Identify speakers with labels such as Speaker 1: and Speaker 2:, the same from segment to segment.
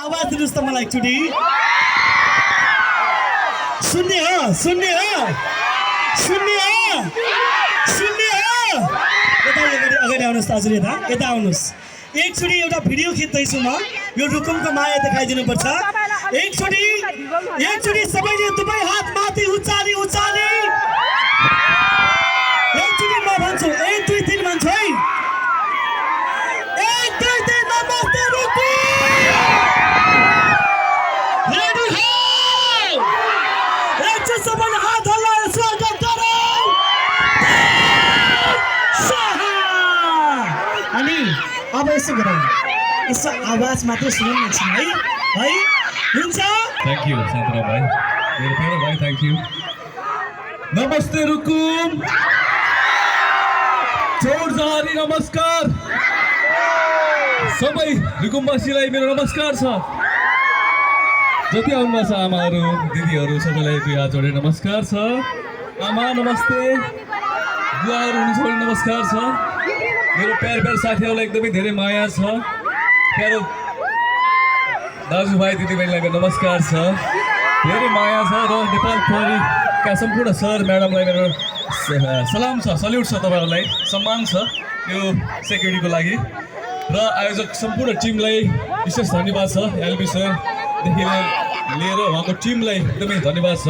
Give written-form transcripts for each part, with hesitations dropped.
Speaker 1: आवाज दिनुहोस् त मलाई एकचोटि सुन्ने हो सुन्ने हो सुन्ने हो सुन्ने हो यता अगाडि आउनुहोस् त हजुर यता आउनुहोस् एकचोटि एउटा भिडियो खिच्दैछु म यो रुकुमको माया देखाइदिनु पर्छ एकचोटि सबैले दुवै हात माथि उचाली उचाली एकचोटि म भन्छु 1 2 3 भन्छु है 1 2 3 नमस्ते रुकुम रेडी हो एकचोटि सबैले हात हल्लाएर स्वागत गरौँ अनि अब यसो गरौँ यसो आवाज मात्रै सुनौँ न एकछिन है हुन्छ
Speaker 2: थ्याङ्क यू सान्तरा भाइ मेरो प्यारो भाइ थ्याङ्क यू नमस्ते रुकुम चौरजहारी नमस्कार सबै रुकुमवासीलाई मेरो नमस्कार छ जति आउनुभएको छ आमाहरू दिदीहरू सबैलाई दुई हात जोडेर नमस्कार छ आमा नमस्ते बुवाहरू हुनुहुन्छ भने नमस्कार छ मेरो प्यारो साथीहरूलाई एकदमै धेरै माया छ प्यारो दाजुभाइ दिदीबहिनीलाई मेरो नमस्कार छ धेरै माया छ र नेपाल प्रहरीका सम्पूर्ण सर म्याडमलाई मेरो सलाम छ सल्युट छ तपाईँहरूलाई सम्मान छ यो सेक्युरिटीको लागि र आयोजक सम्पूर्ण टिमलाई विशेष धन्यवाद छ एलबी सरदेखि लिएर उहाँको टिमलाई एकदमै धन्यवाद छ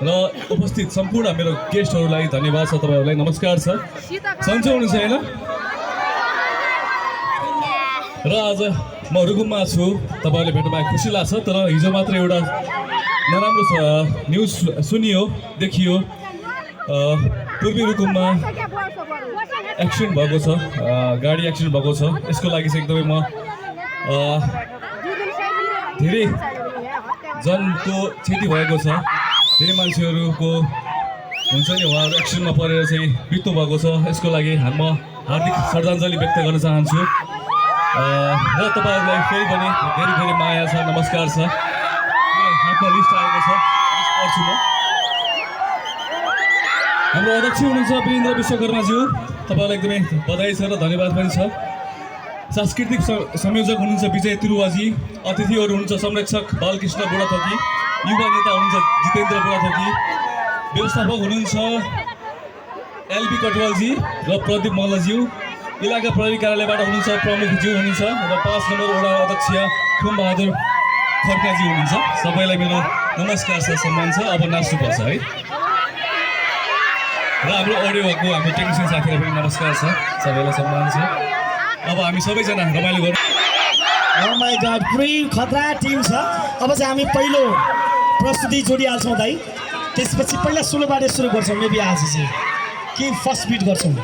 Speaker 2: र उपस्थित सम्पूर्ण मेरो गेस्टहरूलाई धन्यवाद छ तपाईँहरूलाई नमस्कार छ सन्चै हुनुहुन्छ होइन र आज म रुकुममा छु तपाईँहरूले भेट्नु पाए खुसी लाग्छ तर हिजो मात्र एउटा नराम्रो न्युज सुनियो देखियो पूर्वी रुकुममा एक्सिडेन्ट भएको छ गाडी एक्सिडेन्ट भएको छ यसको लागि चाहिँ एकदमै म धेरै जनको क्षति भएको छ धेरै मान्छेहरूको हुन्छ नि उहाँहरू एक्सिडेन्टमा परेर चाहिँ मृत्यु भएको छ यसको लागि म हार्दिक श्रद्धाञ्जली व्यक्त गर्न चाहन्छु र तपाईँहरूलाई फेरि पनि धेरै धेरै माया छ नमस्कार छ हातमा लिस्ट आएको छ पढ्छु म हाम्रो अध्यक्ष हुनुहुन्छ वीरेन्द्र विश्वकर्माज्यू तपाईँलाई एकदमै बधाई छ र धन्यवाद पनि छ सांस्कृतिक संयोजक हुनुहुन्छ विजय तिरुवाजी अतिथिहरू हुनुहुन्छ संरक्षक बालकृष्ण बुढाथोकी युवा नेता हुनुहुन्छ जितेन्द्र बुढाथोकी व्यवस्थापक हुनुहुन्छ एलबी कटवालजी र प्रदीप मल्लज्यू इलाका प्रहरी कार्यालयबाट हुनुहुन्छ प्रमुखज्यू हुनुहुन्छ र 5 नम्बर वडा अध्यक्ष खुमबहादुर खड्काजी हुनुहुन्छ सबैलाई मेरो नमस्कार छ सम्मान छ अब नाच्नुपर्छ है र हाम्रो अडियोको हाम्रो टेक्निसियन साथीलाई पनि नमस्कार छ सबैलाई सम्मान छ अब हामी सबैजना रमाइलो गरौँ
Speaker 1: ओ माय गॉड पुरै खतरा टिम छ अब चाहिँ हामी पहिलो प्रस्तुति जोडिहाल्छौँ दाइ त्यसपछि पहिला सोलोबाट सुरु गर्छौँ मेबी आज चाहिँ के फर्स्ट बिट गर्छौँ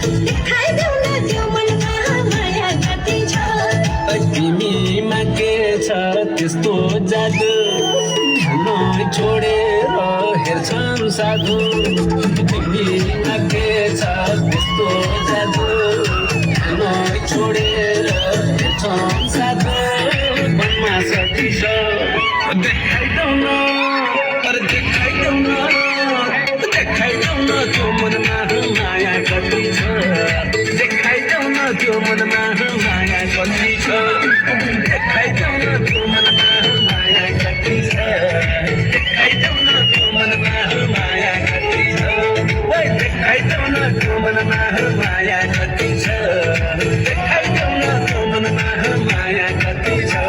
Speaker 3: देखाइदेऊ न त्यो मनमा माया कति छ
Speaker 4: तिमीमा के छ त्यस्तो जादु खान छोडेर हेर्छन् साधु तिमीमा के छ त्यस्तो जादु खान छोडेर हेर्छन् साधु मनमा शक्ति छ देखाइदेऊ न अरे देखाइदेऊ न देखाइदेऊ न त्यो मनमा माया कति छ देखाइदेऊ न त्यो मनमा माया कति छ देखाइदेऊ न त्यो मनमा माया कति छ देखाइदेऊ न त्यो मनमा माया कति छ ओइ देखाइदेऊ न त्यो मनमा माया कति छ देखाइदेऊ न त्यो मनमा माया कति छ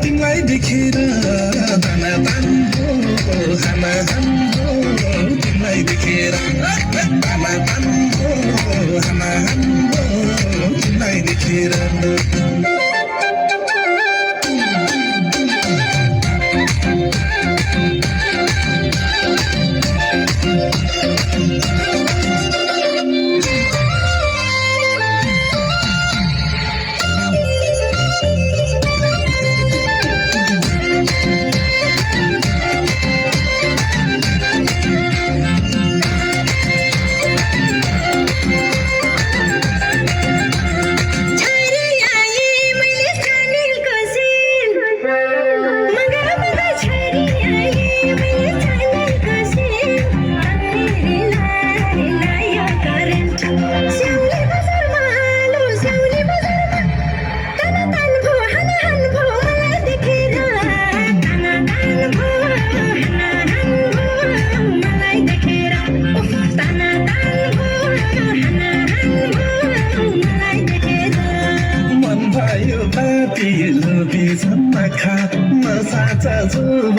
Speaker 4: तिमीलाई देखेर दाना तानको हाना हानको तिमीलाई देखेर दाना तानको हाना हानको तिमीलाई देखेर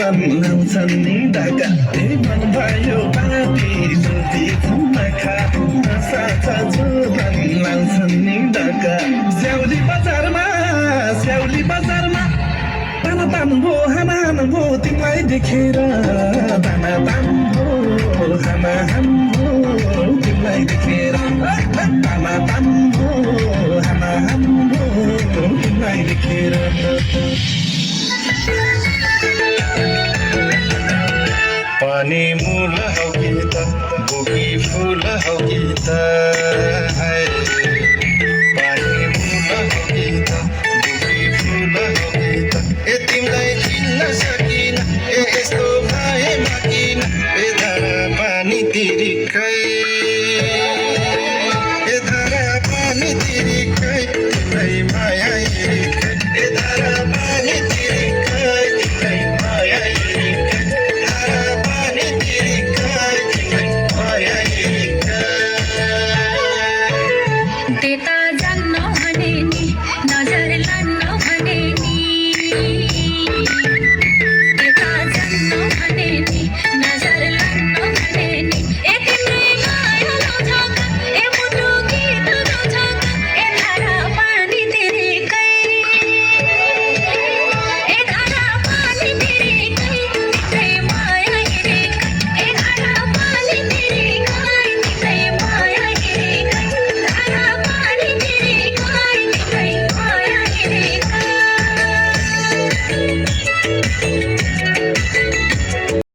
Speaker 4: लाउँछन् नि ढाका मन भयो पापी लोभी नखा साचा जुबन लाउँछन् नि ढाका स्याउली बजारमा ताना तान भो हाना हान भो तिमीलाई देखेर ताना तान भो हाना हान भो तिमीलाई देखेर ताना तान भो हाना हान भो तिमीलाई देखेर पानी मूल हो कि त बुकी फूल हो कि त है